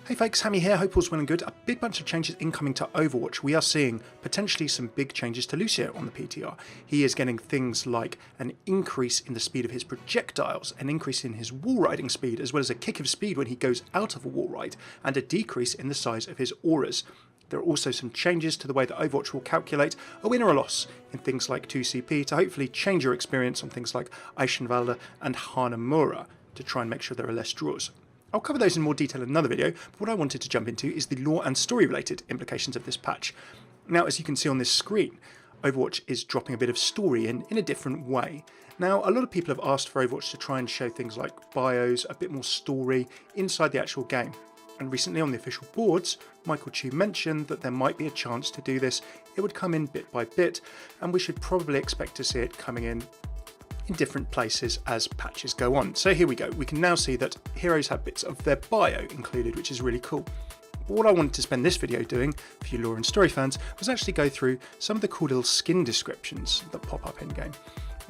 Hey folks, Hammy here, hope all's well and good. A big bunch of changes incoming to Overwatch. We are seeing potentially some big changes to Lucio on the PTR. He is getting things like an increase in the speed of his projectiles, an increase in his wall riding speed, as well as a kick of speed when he goes out of a wall ride, and a decrease in the size of his auras. There are also some changes to the way that Overwatch will calculate a win or a loss in things like 2CP to hopefully change your experience on things like Eichenwalde and Hanamura to try and make sure there are less draws. I'll cover those in more detail in another video, but what I wanted to jump into is the lore and story related implications of this patch. Now, as you can see on this screen, Overwatch is dropping a bit of story in a different way. Now, a lot of people have asked for Overwatch to try and show things like bios, a bit more story inside the actual game. And recently on the official boards, Michael Chu mentioned that there might be a chance to do this. It would come in bit by bit, and we should probably expect to see it coming in different places as patches go on. So here we go. We can now see that heroes have bits of their bio included, which is really cool. But what I wanted to spend this video doing, for you lore and story fans, was actually go through some of the cool little skin descriptions that pop up in game.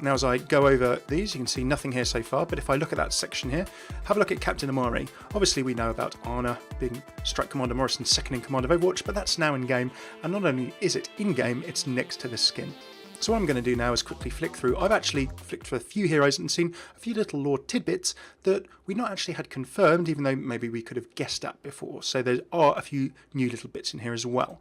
Now, as I go over these, you can see nothing here so far, but if I look at that section here, have a look at Captain Amari. Obviously, we know about Ana being Strike Commander Morrison's second in command of Overwatch, but that's now in game, and not only is it in game, it's next to the skin. So what I'm going to do now is quickly flick through. I've actually flicked through a few heroes and seen a few little lore tidbits that we not actually had confirmed, even though maybe we could have guessed at before. So there are a few new little bits in here as well.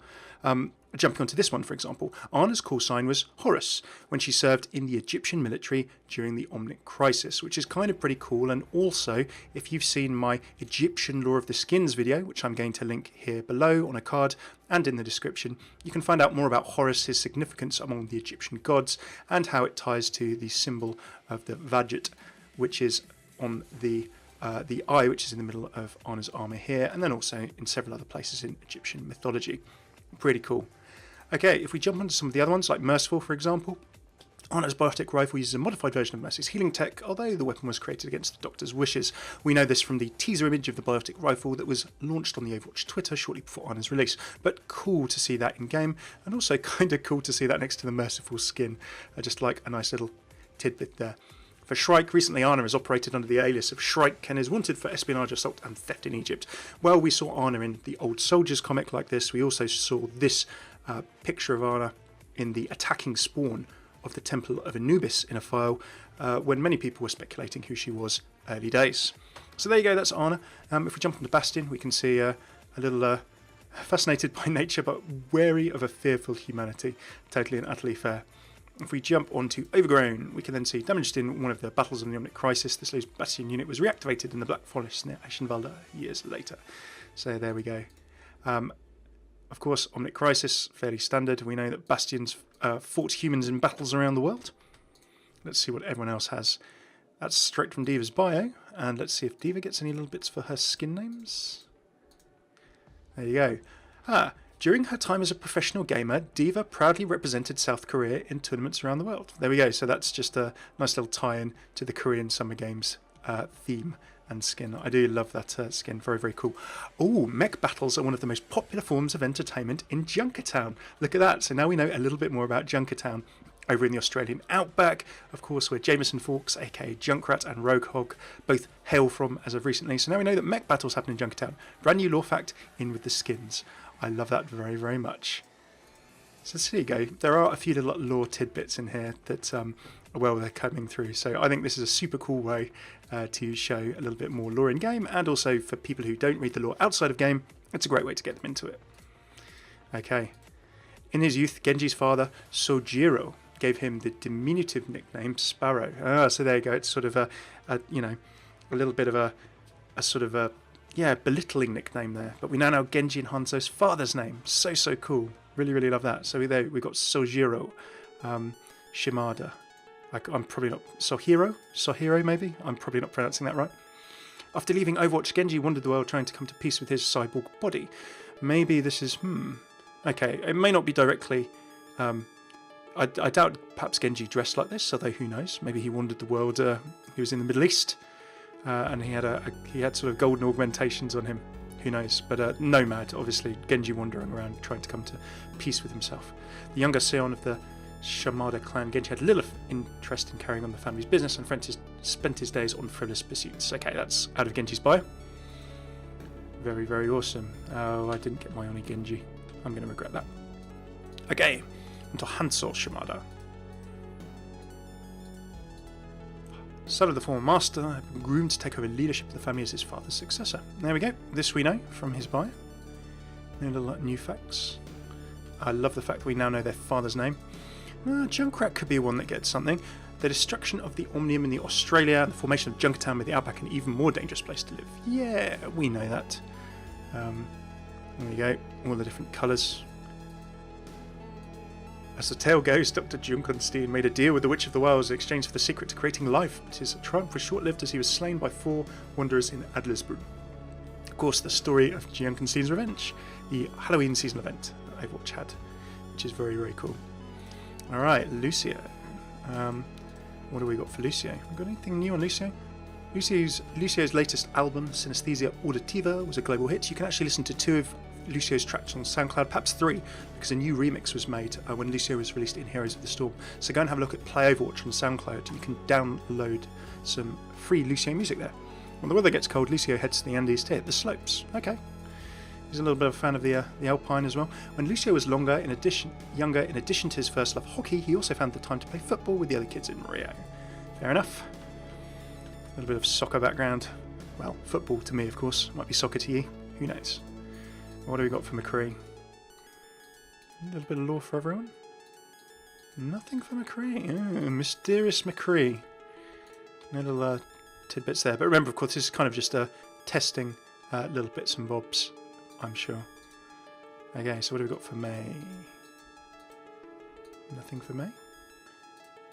Jumping onto this one, for example, Ana's call sign was Horus when she served in the Egyptian military during the Omnic Crisis, which is kind of pretty cool. And also, if you've seen my Egyptian Lore of the Skins video, which I'm going to link here below on a card and in the description, you can find out more about Horus, his significance among the Egyptian gods, and how it ties to the symbol of the Vajat, which is on the eye, which is in the middle of Ana's armour here, and then also in several other places in Egyptian mythology. Pretty cool. Okay, if we jump onto some of the other ones, like Merciful, for example, Ana's biotic rifle uses a modified version of Mercy's healing tech, although the weapon was created against the Doctor's wishes. We know this from the teaser image of the biotic rifle that was launched on the Overwatch Twitter shortly before Ana's release. But cool to see that in game, and also kind of cool to see that next to the Merciful skin. Just like a nice little tidbit there. For Shrike, recently Ana has operated under the alias of Shrike and is wanted for espionage, assault and theft in Egypt. Well, we saw Ana in the Old Soldiers comic like this. We also saw this picture of Ana in the attacking spawn of the Temple of Anubis in a file when many people were speculating who she was early days. So there you go, that's Ana. If we jump onto Bastion, we can see a little fascinated by nature but wary of a fearful humanity. Totally and utterly fair. If we jump onto Overgrown, we can then see damaged in one of the battles of the Omnic Crisis. This loose Bastion unit was reactivated in the Black Forest near Eichenwalde years later. So there we go. Of course, Omnic Crisis, fairly standard. We know that Bastions fought humans in battles around the world. Let's see what everyone else has. That's straight from D.va's bio. And let's see if D.va gets any little bits for her skin names. There you go. During her time as a professional gamer, D.va proudly represented South Korea in tournaments around the world. There we go, so that's just a nice little tie-in to the Korean Summer Games theme and skin. I do love that skin, very, very cool. Oh, mech battles are one of the most popular forms of entertainment in Junkertown. Look at that, so now we know a little bit more about Junkertown. Over in the Australian outback, of course, where Jameson Forks, aka Junkrat, and Rogue Hog both hail from as of recently. So now we know that mech battles happen in Junkertown. Brand new lore fact in with the skins. I love that very, very much. So there you go. There are a few little lore tidbits in here that they're coming through. So I think this is a super cool way to show a little bit more lore in game, and also for people who don't read the lore outside of game, it's a great way to get them into it. Okay. In his youth, Genji's father, Sojiro, gave him the diminutive nickname Sparrow. So there you go. It's sort of a little bit of a sort of a belittling nickname there. But we now know Genji and Hanzo's father's name. So cool. Really, really love that. So there we've got Sojiro Shimada. I'm probably not... Sohiro maybe? I'm probably not pronouncing that right. After leaving Overwatch, Genji wandered the world trying to come to peace with his cyborg body. Maybe this is... Okay, it may not be directly... I doubt perhaps Genji dressed like this, although who knows? Maybe he wandered the world. He was in the Middle East, and he had sort of golden augmentations on him. Who knows? But nomad, obviously, Genji wandering around trying to come to peace with himself. The younger scion of the Shamada clan, Genji had little interest in carrying on the family's business and spent his days on frivolous pursuits. Okay, that's out of Genji's bio. Very, very awesome. Oh, I didn't get my Oni Genji. I'm going to regret that. Okay, onto Hanzo Shimada. Son of the former master, had been groomed to take over leadership of the family as his father's successor. There we go. This we know from his bio. No little new facts. I love the fact that we now know their father's name. Junkrat could be one that gets something. The destruction of the Omnium in the Australia, and the formation of Junkertown made the Outback an even more dangerous place to live. Yeah, we know that. There we go. All the different colours. As the tale goes, Dr. Junkertown made a deal with the Witch of the Wilds in exchange for the secret to creating life, but his triumph was short-lived as he was slain by 4 wanderers in Adlersbrunn. Of course, the story of Junkertown's revenge, the Halloween season event that Overwatch had, which is very, very cool. Alright, Lucio. What do we got for Lucio? We got anything new on Lucio? Lucio's latest album, Synesthesia Auditiva, was a global hit. You can actually listen to 2 of Lucio's tracks on SoundCloud, perhaps 3, because a new remix was made when Lucio was released in Heroes of the Storm. So go and have a look at Play Overwatch on SoundCloud. You can download some free Lucio music there. When the weather gets cold, Lucio heads to the Andes to hit the slopes. Okay. He's a little bit of a fan of the Alpine as well. When Lucio was younger, in addition to his first love, hockey, he also found the time to play football with the other kids in Rio. Fair enough. A little bit of soccer background. Well, football to me, of course. Might be soccer to you. Who knows? What do we got for McCree? A little bit of lore for everyone. Nothing for McCree. Oh, mysterious McCree. Little tidbits there. But remember, of course, this is kind of just testing little bits and bobs, I'm sure. Okay, so what have we got for May? Nothing for May?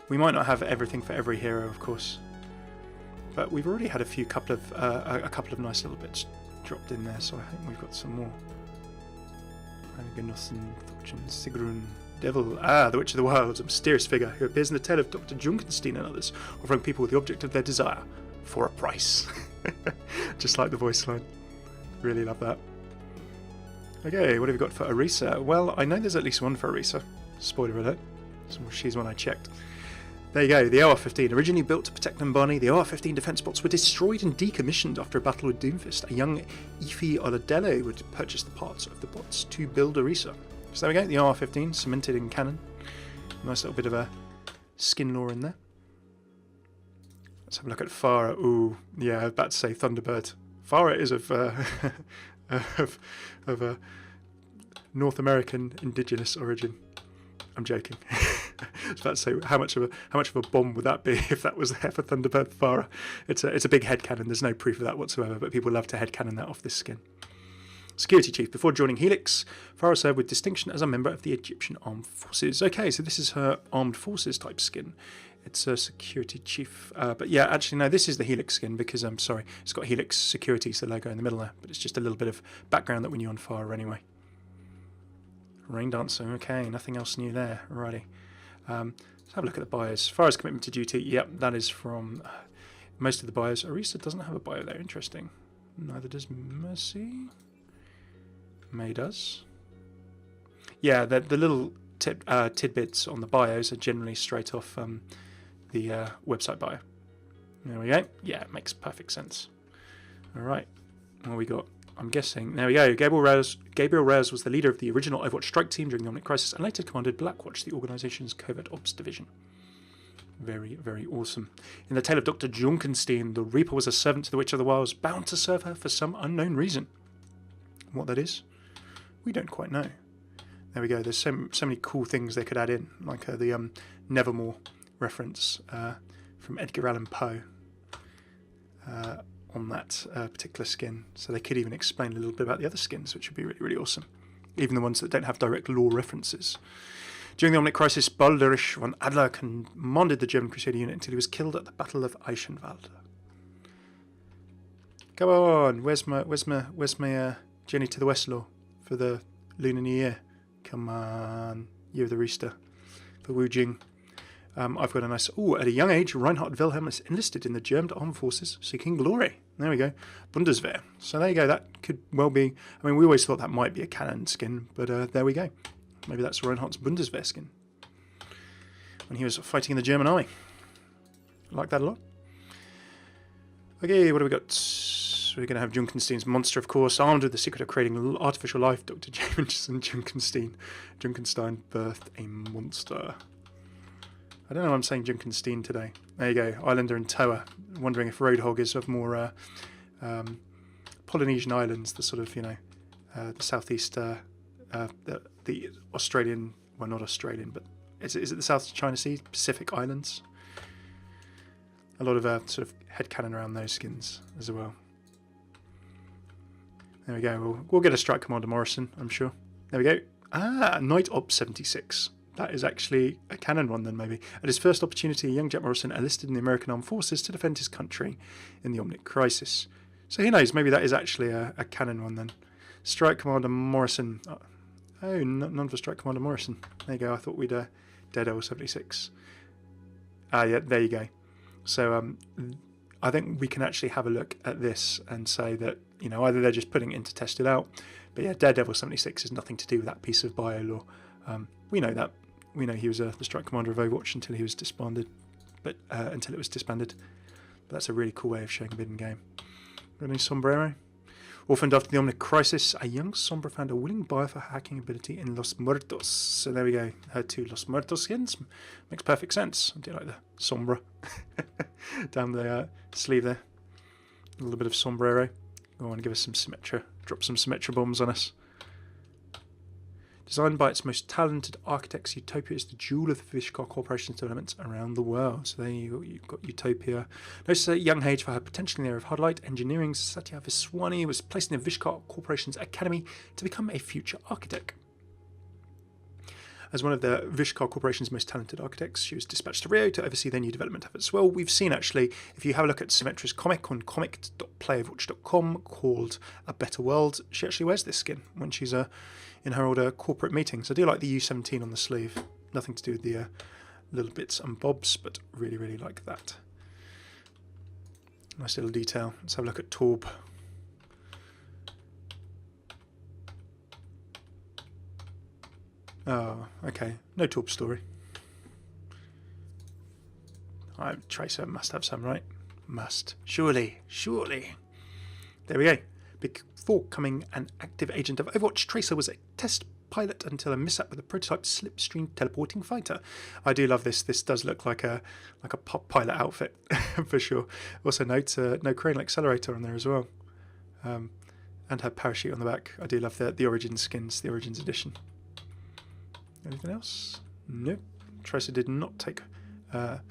We might not have everything for every hero, of course. But we've already had a couple of nice little bits dropped in there, so I think we've got some more. Sigrun, Devil, the Witch of the Wilds, a mysterious figure who appears in the tale of Dr. Junkertown and others, offering people the object of their desire for a price. Just like the voice line. Really love that. Okay, what have we got for Orisa? Well, I know there's at least one for Orisa. Spoiler alert. So she's one I checked. There you go, the OR-15. Originally built to protect Numbani, the OR-15 defense bots were destroyed and decommissioned after a battle with Doomfist. A young Ifi Oladello would purchase the parts of the bots to build Orisa. So there we go, the OR-15 cemented in canon. Nice little bit of a skin lore in there. Let's have a look at Farah. Ooh, yeah, I was about to say Thunderbird. Farah is of North American indigenous origin. I'm joking. I was about to say how much of a bomb would that be if that was there for Thunderbird Farah. It's a big headcanon. There's no proof of that whatsoever, but people love to headcanon that off this skin. Security Chief. Before joining Helix, Farah served with distinction as a member of the Egyptian Armed Forces. Okay, so this is her Armed Forces type skin. It's a Security Chief. But yeah, actually, no, this is the Helix skin because, I'm sorry, it's got Helix Security, so the logo in the middle there. But it's just a little bit of background that we knew on Farah anyway. Rain Dancer. Okay, nothing else new there. Alrighty. Let's have a look at the bios. Farah's commitment to duty. Yep, that is from most of the bios. Orisa doesn't have a bio there. Interesting. Neither does Mercy. May does. Yeah, the little tidbits on the bios are generally straight off the website bio. There we go. Yeah, it makes perfect sense. All right. What we got? I'm guessing. There we go. Gabriel Reyes was the leader of the original Overwatch strike team during the Omnic Crisis and later commanded Blackwatch, the organization's covert ops division. Very, very awesome. In the tale of Dr. Junkertown, the Reaper was a servant to the Witch of the Wilds, bound to serve her for some unknown reason. What that is, we don't quite know. There we go. There's so many cool things they could add in, like the Nevermore reference from Edgar Allan Poe on that particular skin. So they could even explain a little bit about the other skins, which would be really, really awesome. Even the ones that don't have direct lore references. During the Omnic Crisis, Balderich von Adler commanded the German Crusader unit until he was killed at the Battle of Eichenwalde. Come on, where's my Journey to the West lore for the Lunar New Year? Come on, Year of the Rooster for Wu Jing. I've got a nice... Oh, at a young age, Reinhard Wilhelm is enlisted in the German Armed Forces, seeking glory. There we go. Bundeswehr. So there you go. That could well be... I mean, we always thought that might be a canon skin, but there we go. Maybe that's Reinhardt's Bundeswehr skin. When he was fighting in the German army. I like that a lot. Okay, what have we got? So we're going to have Junkenstein's monster, of course, armed with the secret of creating artificial life. Dr. Jameson Junkenstein birthed a monster. I don't know why I'm saying Junkenstein today. There you go, Islander and Toa. Wondering if Roadhog is of more Polynesian islands, the sort of, the southeast, the Australian, well, not Australian, but is it the South China Sea, Pacific Islands? A lot of sort of headcanon around those skins as well. There we go. We'll get a Strike Commander Morrison, I'm sure. There we go. Knight Op 76. That is actually a canon one then, maybe. At his first opportunity, young Jack Morrison enlisted in the American Armed Forces to defend his country in the Omnic Crisis. So who knows, maybe that is actually a canon one then. Strike Commander Morrison. Oh, none for Strike Commander Morrison. There you go, I thought we'd Daredevil 76. Yeah, there you go. So I think we can actually have a look at this and say that, either they're just putting it in to test it out. But yeah, Daredevil 76 has nothing to do with that piece of bio lore. We know that. We know he was the Strike Commander of Overwatch until he was disbanded. But until it was disbanded. But that's a really cool way of showing a bid in game. Got any Sombrero? Orphaned after the Omnic Crisis, a young Sombra found a willing buyer for hacking ability in Los Muertos. So there we go. Her two Los Muertos skins. Makes perfect sense. I do like the Sombra down the sleeve there. A little bit of Sombrero. Go on, give us some Symmetra. Drop some Symmetra bombs on us. Designed by its most talented architects, Utopia is the jewel of the Vishkar Corporation's developments around the world. So there you've got Utopia. Notice a young age for her potential in the area of hardlight engineering. Satya Viswani was placed in the Vishkar Corporation's academy to become a future architect. As one of the Vishkar Corporation's most talented architects, she was dispatched to Rio to oversee their new development efforts. Well, we've seen actually, if you have a look at Symmetra's comic on comic.playofwatch.com called A Better World, she actually wears this skin when she's in her older corporate meetings. I do like the U17 on the sleeve. Nothing to do with the little bits and bobs, but really, really like that. Nice little detail. Let's have a look at Torb. Oh, okay. No Torb story. Tracer must have some, right? Must. Surely. There we go. Before becoming an active agent of Overwatch, Tracer was a test pilot until a mishap with a prototype slipstream teleporting fighter. I do love this. This does look like a pop pilot outfit for sure. Also note no crane accelerator on there as well, and her parachute on the back. I do love the Origins skins, the Origins edition. Anything else? Nope. Tracer did not take part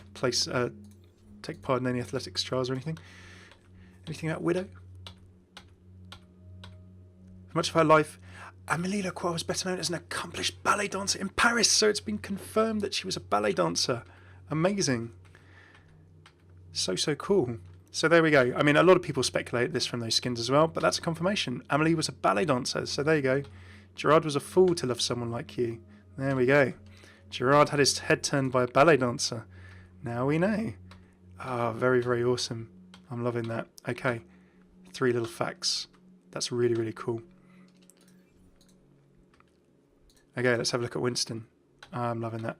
in any athletics trials or anything. Anything about Widow? For much of her life, Amelie Lacroix was better known as an accomplished ballet dancer in Paris, so it's been confirmed that she was a ballet dancer. Amazing. So cool. So there we go. I mean, a lot of people speculate this from those skins as well, but that's a confirmation. Amelie was a ballet dancer, so there you go. Gerard was a fool to love someone like you. There we go. Gerard had his head turned by a ballet dancer. Now we know. Ah, very, very awesome. I'm loving that. Okay. 3 little facts. That's really, really cool. Okay, let's have a look at Winston. I'm loving that.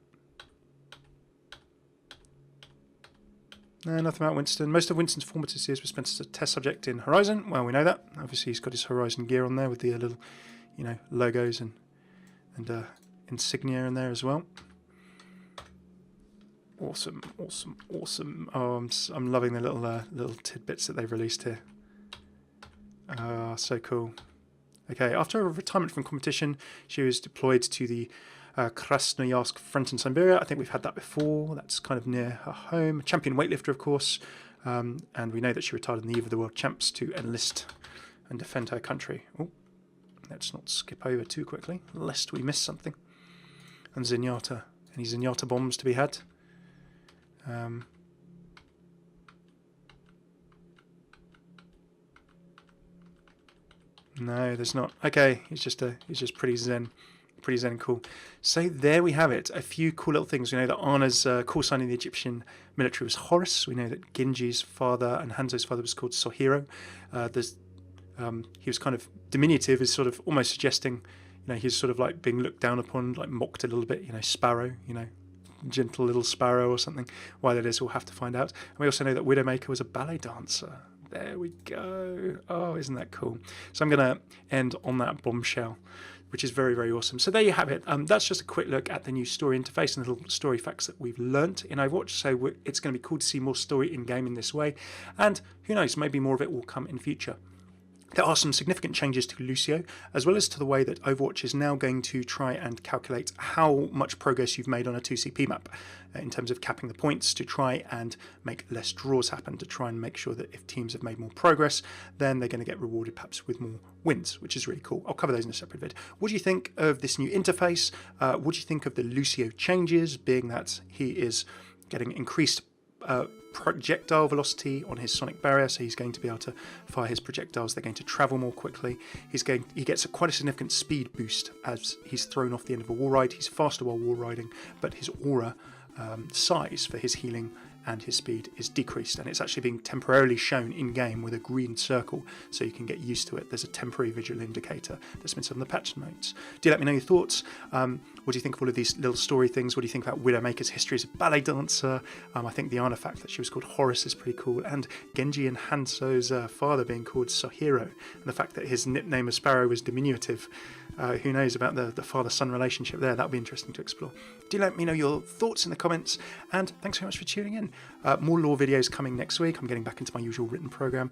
No, nothing about Winston. Most of Winston's formative years were spent as a test subject in Horizon. Well, we know that. Obviously, he's got his Horizon gear on there with the little, logos and insignia in there as well. Awesome. Oh, I'm loving the little tidbits that they've released here. So cool. Okay, after a retirement from competition, she was deployed to the Krasnoyarsk front in Siberia. I think we've had that before. That's kind of near her home. Champion weightlifter, of course. And we know that she retired on the eve of the World Champs to enlist and defend her country. Oh, let's not skip over too quickly, lest we miss something. And Zenyatta. Any Zenyatta bombs to be had? No, there's not. Okay, he's just pretty zen cool. So there we have it. A few cool little things. We know that Anna's call sign in the Egyptian military was Horus. We know that Genji's father and Hanzo's father was called Sohiro. He was kind of diminutive, is sort of almost suggesting, he's sort of like being looked down upon, like mocked a little bit. Sparrow. Gentle little sparrow or something. Why that is, we'll have to find out. And we also know that Widowmaker was a ballet dancer. There we go. Oh, isn't that cool? So I'm going to end on that bombshell, which is very, very awesome. So there you have it. That's just a quick look at the new story interface and the little story facts that we've learnt in Overwatch. So it's going to be cool to see more story in-game in this way. And who knows, maybe more of it will come in future. There are some significant changes to Lucio, as well as to the way that Overwatch is now going to try and calculate how much progress you've made on a 2CP map in terms of capping the points to try and make less draws happen, to try and make sure that if teams have made more progress, then they're going to get rewarded perhaps with more wins, which is really cool. I'll cover those in a separate vid. What do you think of this new interface? What do you think of the Lucio changes, being that he is getting increased projectile velocity on his sonic barrier, so he's going to be able to fire his projectiles, they're going to travel more quickly. He gets quite a significant speed boost as he's thrown off the end of a wall ride. He's faster while wall riding, but his aura size for his healing and his speed is decreased, and it's actually being temporarily shown in game with a green circle so you can get used to it. There's a temporary visual indicator that's been set on the patch notes. Do let me know your thoughts. What do you think of all of these little story things? What do you think about Widowmaker's history as a ballet dancer? I think the artifact that she was called Horus is pretty cool, and Genji and Hanzo's father being called Sohiro, and the fact that his nickname of Sparrow was diminutive. Who knows about the father-son relationship there? That'll be interesting to explore. Do let me know your thoughts in the comments, and thanks very much for tuning in. More lore videos coming next week. I'm getting back into my usual written program.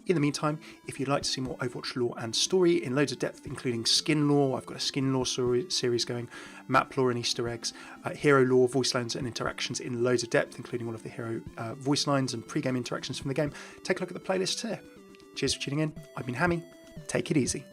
In the meantime, if you'd like to see more Overwatch lore and story in loads of depth, including skin lore, I've got a skin lore series going, map lore and Easter eggs, hero lore, voice lines and interactions in loads of depth, including all of the hero voice lines and pre-game interactions from the game, take a look at the playlists here. Cheers for tuning in. I've been Hammy. Take it easy.